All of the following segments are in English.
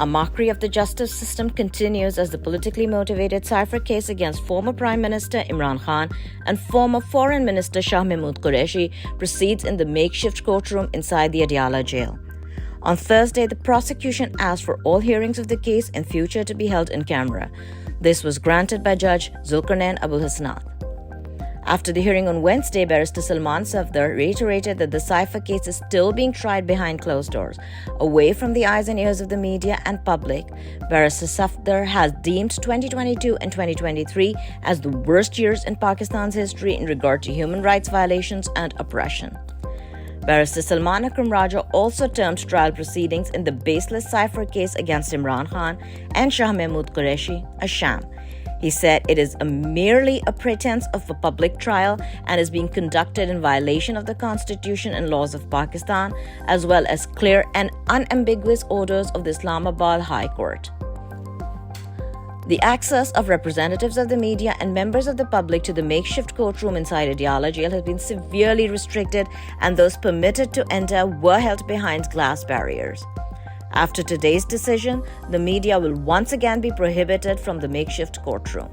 A mockery of the justice system continues as the politically motivated Cipher case against former Prime Minister Imran Khan and former Foreign Minister Shah Mahmood Qureshi proceeds in the makeshift courtroom inside the Adiala jail. On Thursday, the prosecution asked for all hearings of the case in future to be held in camera. This was granted by Judge Zulkarnain Abul Hasnath. After the hearing on Wednesday, Barrister Salman Safdar reiterated that the Cipher case is still being tried behind closed doors, away from the eyes and ears of the media and public. Barrister Safdar has deemed 2022 and 2023 as the worst years in Pakistan's history in regard to human rights violations and oppression. Barrister Salman Akram Raja also termed trial proceedings in the baseless Cipher case against Imran Khan and Shah Mahmood Qureshi a sham. He said it is merely a pretense of a public trial and is being conducted in violation of the Constitution and laws of Pakistan, as well as clear and unambiguous orders of the Islamabad High Court. The access of representatives of the media and members of the public to the makeshift courtroom inside Adiala jail has been severely restricted, and those permitted to enter were held behind glass barriers. After today's decision, the media will once again be prohibited from the makeshift courtroom.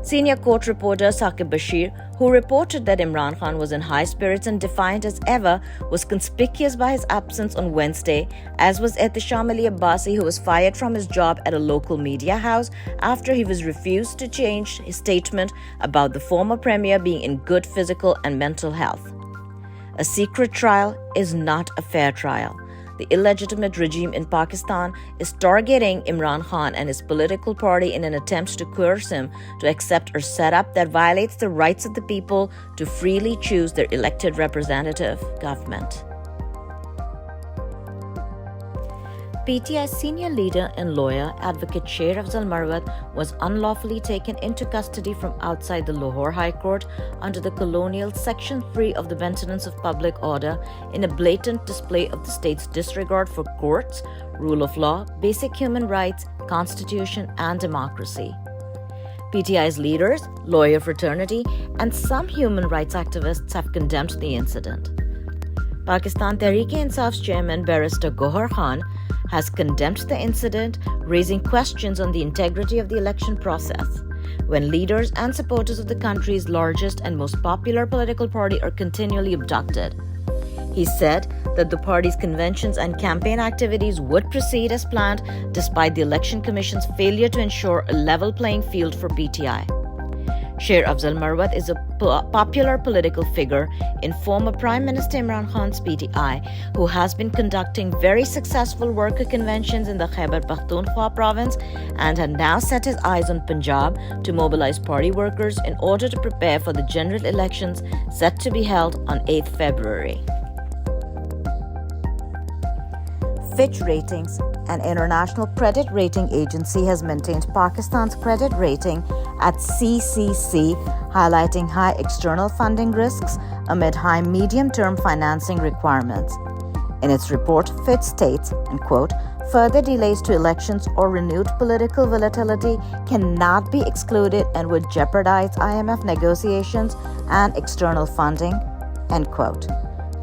Senior court reporter Saqib Bashir, who reported that Imran Khan was in high spirits and defiant as ever, was conspicuous by his absence on Wednesday, as was Ehtisham Ali Abbasi, who was fired from his job at a local media house after he was refused to change his statement about the former premier being in good physical and mental health. A secret trial is not a fair trial. The illegitimate regime in Pakistan is targeting Imran Khan and his political party in an attempt to coerce him to accept a setup that violates the rights of the people to freely choose their elected representative government. PTI's senior leader and lawyer, Advocate Sher Afzal Marwat, was unlawfully taken into custody from outside the Lahore High Court under the colonial Section 3 of the Maintenance of Public Order in a blatant display of the state's disregard for courts, rule of law, basic human rights, constitution, and democracy. PTI's leaders, lawyer fraternity, and some human rights activists have condemned the incident. Pakistan Tehreek-e-Insaf's chairman, Barrister Gohar Khan, has condemned the incident, raising questions on the integrity of the election process. When leaders and supporters of the country's largest and most popular political party are continually abducted. He said that the party's conventions and campaign activities would proceed as planned despite the Election Commission's failure to ensure a level playing field for PTI. Sher Afzal Marwat is a popular political figure in former Prime Minister Imran Khan's PTI, who has been conducting very successful worker conventions in the Khyber Pakhtunkhwa province and had now set his eyes on Punjab to mobilize party workers in order to prepare for the general elections set to be held on 8th February. Fitch Ratings, an international credit rating agency, has maintained Pakistan's credit rating at CCC, highlighting high external funding risks amid high medium-term financing requirements. In its report, Fitch states, and quote, further delays to elections or renewed political volatility cannot be excluded and would jeopardize IMF negotiations and external funding, end quote.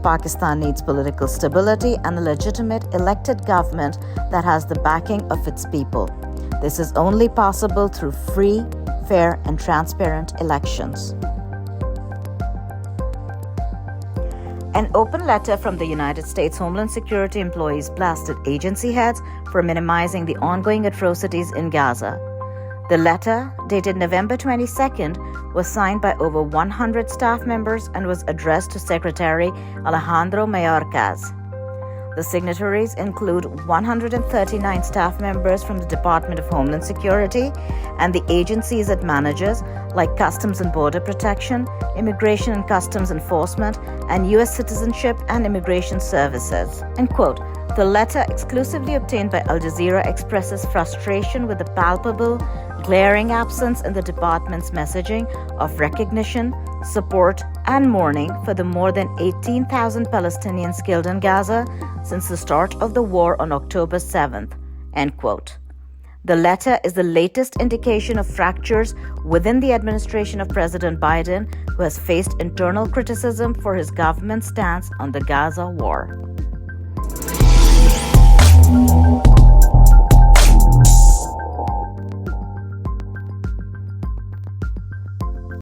Pakistan needs political stability and a legitimate elected government that has the backing of its people. This is only possible through free, fair, and transparent elections. An open letter from the United States Homeland Security employees blasted agency heads for minimizing the ongoing atrocities in Gaza. The letter, dated November 22nd, was signed by over 100 staff members and was addressed to Secretary Alejandro Mayorkas. The signatories include 139 staff members from the Department of Homeland Security and the agencies it manages, like Customs and Border Protection, Immigration and Customs Enforcement, and U.S. Citizenship and Immigration Services. End quote. The letter, exclusively obtained by Al Jazeera, expresses frustration with the palpable, glaring absence in the department's messaging of recognition, support, and mourning for the more than 18,000 Palestinians killed in Gaza since the start of the war on October 7th. End quote. The letter is the latest indication of fractures within the administration of President Biden, who has faced internal criticism for his government's stance on the Gaza war.